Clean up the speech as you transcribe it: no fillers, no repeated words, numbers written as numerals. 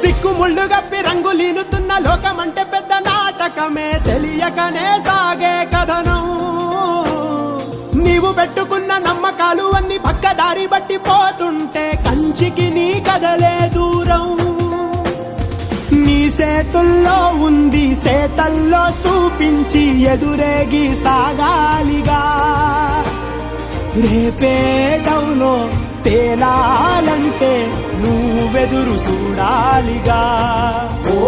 సిక్కుముళ్ళు గప్పి రంగులీనుతున్న లోకమంటే పెద్ద నాటకమే తెలియకనే సాగే కథనం. నీవు పెట్టుకున్న నమ్మకాలు అన్ని పక్కదారి బట్టి పోతుంటే కంచికి నీ కదలే దూరం. నీ చేతుల్లో ఉంది సేతల్లో చూపించి ఎదురేగి సాగాలిగా. రేపేటవులో తేలాలంటే నువ్వెదురు చూడాలిగా. ఓ